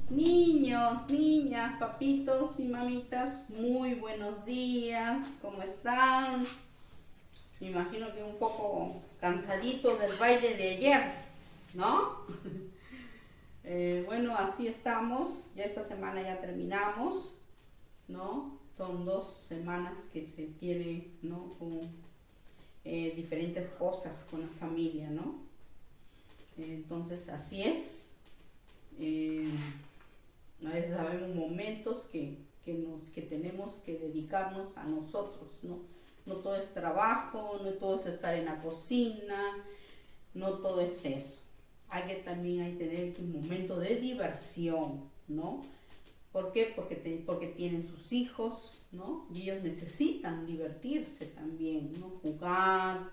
Niños, niñas, papitos y mamitas, muy buenos días, ¿cómo están? Me imagino que un poco cansaditos del baile de ayer, ¿no? Bueno, así estamos, ya esta semana ya terminamos, ¿no? Son 2 semanas que se tiene, ¿no? Con diferentes cosas con la familia, ¿no? Entonces, así es. A veces sabemos momentos que tenemos que dedicarnos a nosotros, ¿no? No todo es trabajo, no todo es estar en la cocina, no todo es eso. También hay que tener un momento de diversión, ¿no? ¿Por qué? Porque tienen sus hijos, ¿no? Y ellos necesitan divertirse también, ¿no? Jugar,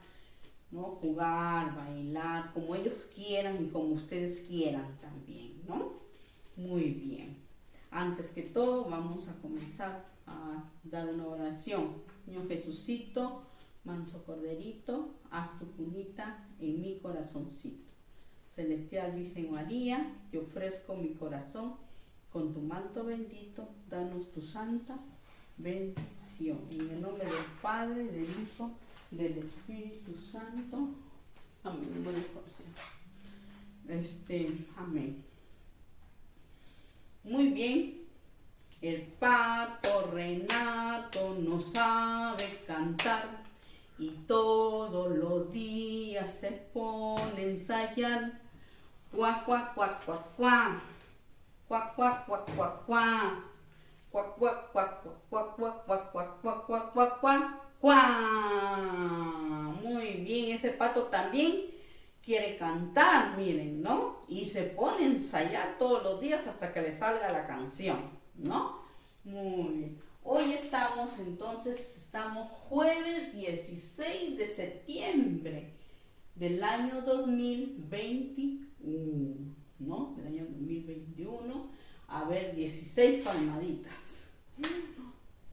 bailar, como ellos quieran y como ustedes quieran también, ¿no? Muy bien. Antes que todo, vamos a comenzar a dar una oración. Señor Jesucito, manso corderito, haz tu cunita en mi corazoncito. Celestial Virgen María, te ofrezco mi corazón, con tu manto bendito, danos tu santa bendición. En el nombre del Padre, del Hijo, del Espíritu Santo. Amén. Amén. Muy bien. El pato Renato no sabe cantar y todos los días se pone a ensayar. Cuac, cuac, cuac, cuac, cuac. Cuac, cuac, cuac, cuac, cuac. Cuac, cuac, cuac, cuac, cuac, cuac, cuac, cuac, cuac, cuac, cuac, cuac. Muy bien, ese pato también quiere cantar, miren, ¿no? Y se pone a ensayar todos los días hasta que le salga la canción, ¿no? Muy bien. Hoy estamos jueves 16 de septiembre del año 2021, ¿no? Del año 2021. A ver, 16 palmaditas. 1,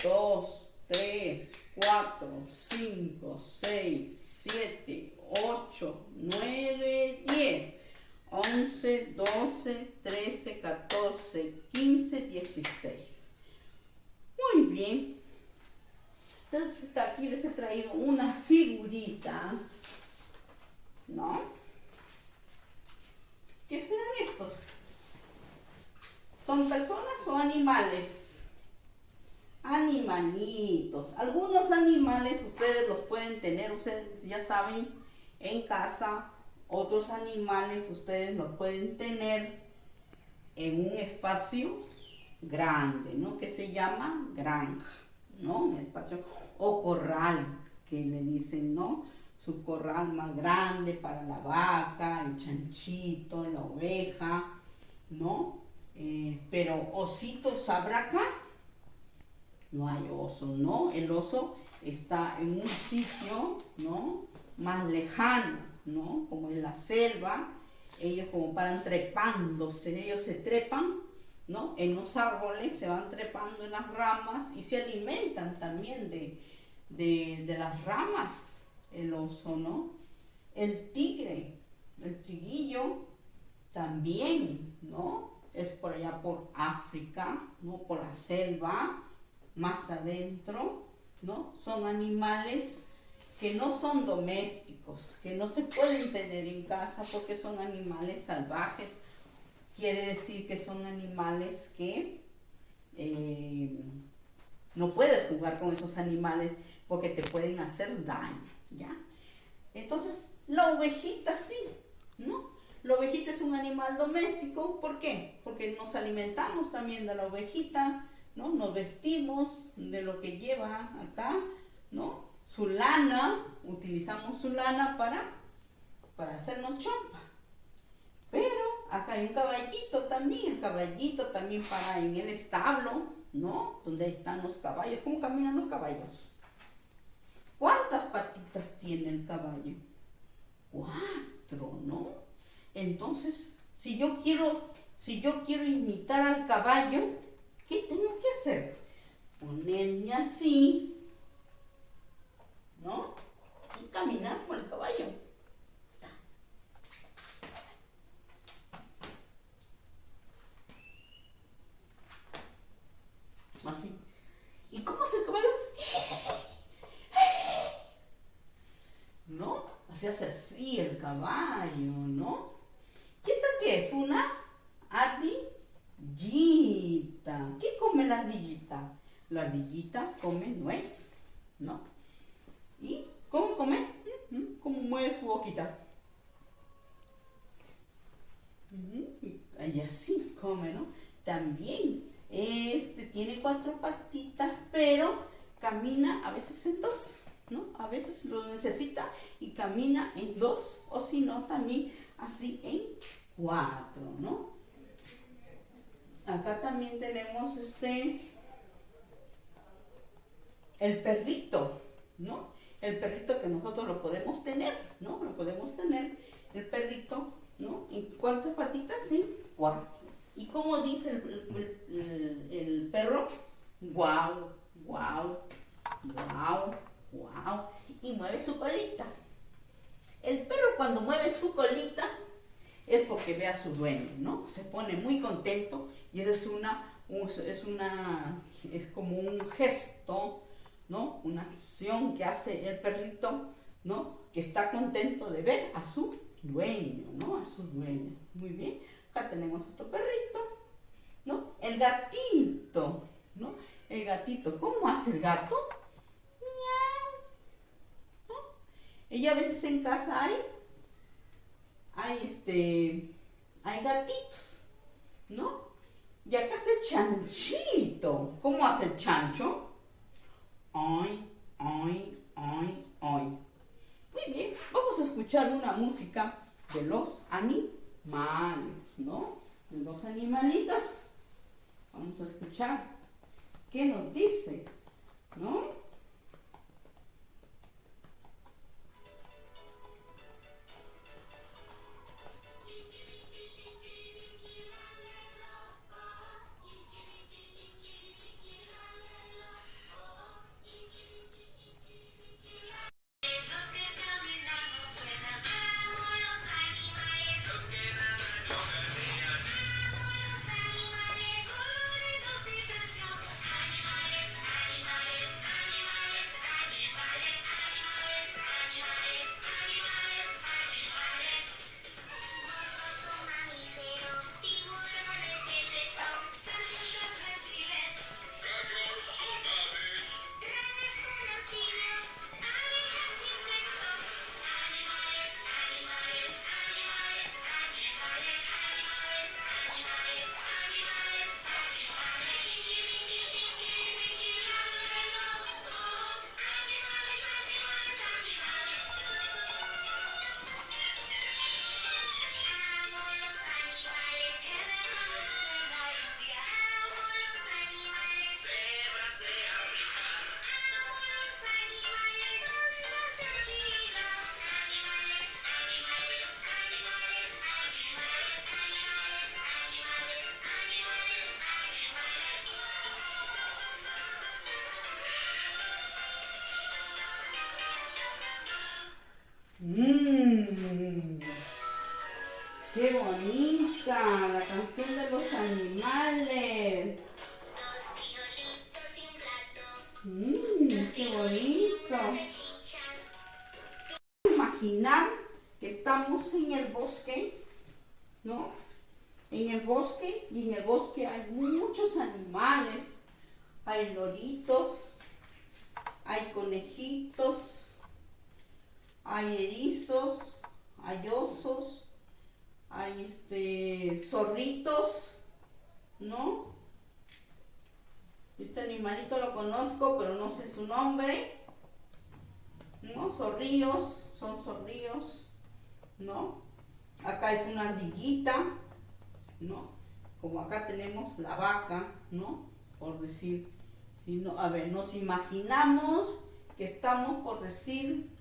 2, 3, 4, 5, 6, 7, 8, 9, 10, 11, 12, 13, 14, 15, 16. Muy bien. Entonces aquí les he traído unas figuritas, ¿no? ¿Qué serán estos? ¿Son personas o animales? Animalitos. Algunos animales ustedes los pueden tener, ustedes ya saben, en casa. Otros animales ustedes los pueden tener en un espacio grande, ¿no? Que se llama granja, ¿no? Un espacio o corral, que le dicen, ¿no? Su corral más grande para la vaca, el chanchito, la oveja, ¿no? Pero ositos habrá acá. No hay oso, ¿no? El oso está en un sitio, ¿no? Más lejano, ¿no? Como en la selva. Ellos como paran trepándose, ellos se trepan, ¿no? En los árboles, se van trepando en las ramas y se alimentan también de las ramas, el oso, ¿no? El tigrillo también, ¿no? Es por allá por África, ¿no? Por la selva, más adentro, ¿no? Son animales que no son domésticos, que no se pueden tener en casa porque son animales salvajes. Quiere decir que son animales que no puedes jugar con esos animales porque te pueden hacer daño, ¿ya? Entonces, la ovejita sí, ¿no? La ovejita es un animal doméstico. ¿Por qué? Porque nos alimentamos también de la ovejita, ¿no? Nos vestimos de lo que lleva acá, ¿no? Su lana, utilizamos su lana para hacernos chompa. Pero acá hay un caballito también, el caballito también para en el establo, ¿no? Donde están los caballos. ¿Cómo caminan los caballos? ¿Cuántas patitas tiene el caballo? 4, ¿no? Entonces, si yo quiero imitar al caballo, ¿qué tengo que hacer? Ponerme así, ¿no? Y caminar con el caballo. caballo, ¿no? ¿Y esta qué es? Una ardillita. ¿Qué come la ardillita? La ardillita come nuez, ¿no? ¿Y cómo come? ¿Cómo mueve su boquita? Y así come, ¿no? También tiene 4 patitas, pero camina a veces en 2, ¿no? A veces lo necesita y camina en 2, o si no, también así en 4, ¿no? Acá también tenemos el perrito, ¿no? El perrito que nosotros lo podemos tener, ¿no? Lo podemos tener, el perrito, ¿no? ¿En cuántas patitas? En 4. ¿Y cómo dice el perro? Guau, guau, guau, guau. Y mueve su colita. El perro cuando mueve su colita es porque ve a su dueño, ¿no? Se pone muy contento y eso es como un gesto, ¿no? Una acción que hace el perrito, ¿no? Que está contento de ver a su dueño, ¿no? A su dueño. Muy bien. Acá tenemos otro perrito, ¿no? El gatito, ¿no? El gatito. ¿Cómo hace el gato? Miau, ¿no? Y a veces en casa hay gatitos, ¿no? Y acá está el chanchito. ¿Cómo hace el chancho? Ay, ay, ay, ay. Muy bien, vamos a escuchar una música de los animales, ¿no? De los animalitos. Vamos a escuchar qué nos dice, ¿no? ¡Qué bonita! La canción de los animales. ¡Qué bonito! Imaginar que estamos en el bosque, ¿no? En el bosque, y en el bosque hay muchos animales. Hay loritos, hay conejitos, hay erizos, hay osos, hay zorritos, ¿no? Este animalito lo conozco, pero no sé su nombre, ¿no? Zorrillos, son zorrillos, ¿no? Acá es una ardillita, ¿no? Como acá tenemos la vaca, ¿no? Por decir, a ver, nos imaginamos que estamos, por decir,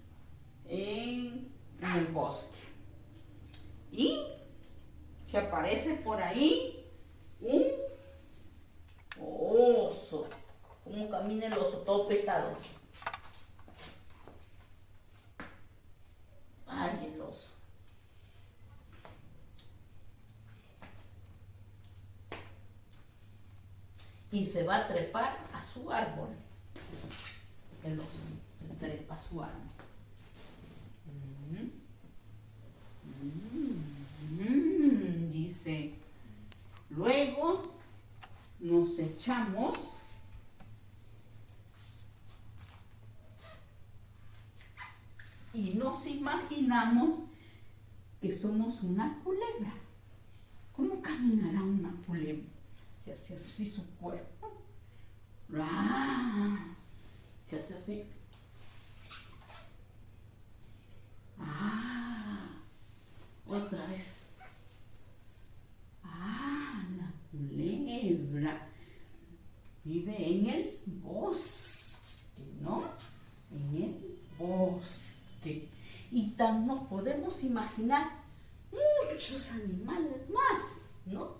en el bosque. Y se aparece por ahí un oso. ¿Cómo camina el oso? Todo pesado. Ay, el oso. Y se va a trepar a su árbol. El oso se trepa a su árbol. Luego nos echamos y nos imaginamos que somos una culebra. ¿Cómo caminará una culebra? Se hace así su cuerpo. ¡Ah! Se hace así. ¡Ah! Otra vez. ¡Ah! La culebra vive en el bosque, ¿no? En el bosque. Y también nos podemos imaginar muchos animales más, ¿no?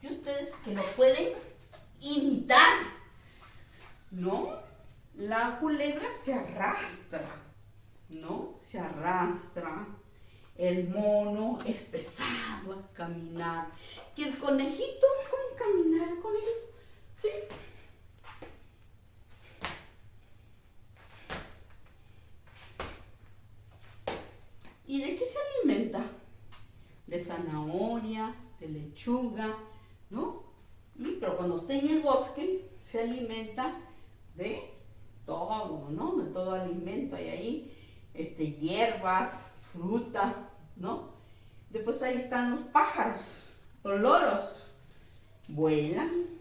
Y ustedes que lo pueden imitar, ¿no? La culebra se arrastra, ¿no? Se arrastra. El mono es pesado al caminar. ¿Y el conejito? ¿Cómo caminar el conejito? ¿Sí? ¿Y de qué se alimenta? De zanahoria, de lechuga, ¿no? Pero cuando esté en el bosque, se alimenta de todo, ¿no? De todo alimento hay ahí, hierbas, fruta, ¿no? Después ahí están los pájaros, los loros, vuelan.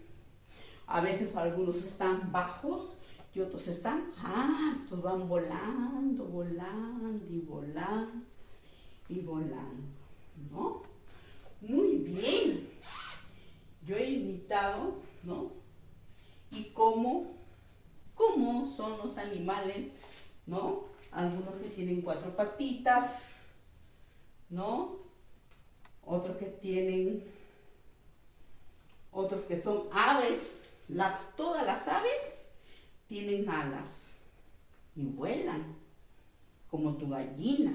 A veces algunos están bajos y otros están altos, van volando, volando y volando y volando, ¿no? Muy bien. Yo he imitado, ¿no? Y cómo son los animales, ¿no? Algunos que tienen 4 patitas, ¿no? Otros que son aves. Todas las aves tienen alas y vuelan, como tu gallina,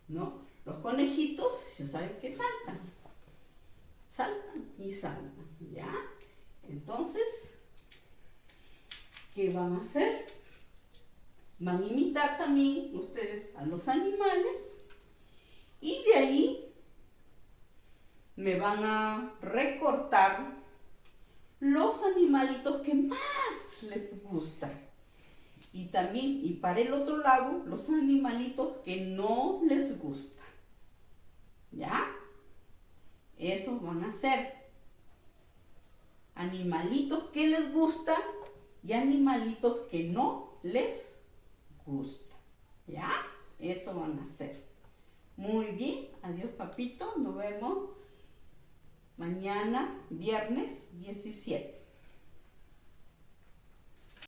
¿no? Los conejitos, ya saben que saltan y saltan, ¿ya? Entonces, ¿qué van a hacer? Van a imitar también ustedes a los animales y de ahí me van a recortar los animalitos que más les gustan. Y también, y para el otro lado, los animalitos que no les gustan. ¿Ya? Eso van a ser animalitos que les gustan y animalitos que no les gustan. ¿Ya? Eso van a ser. Muy bien. Adiós, papito. Nos vemos mañana, viernes 17.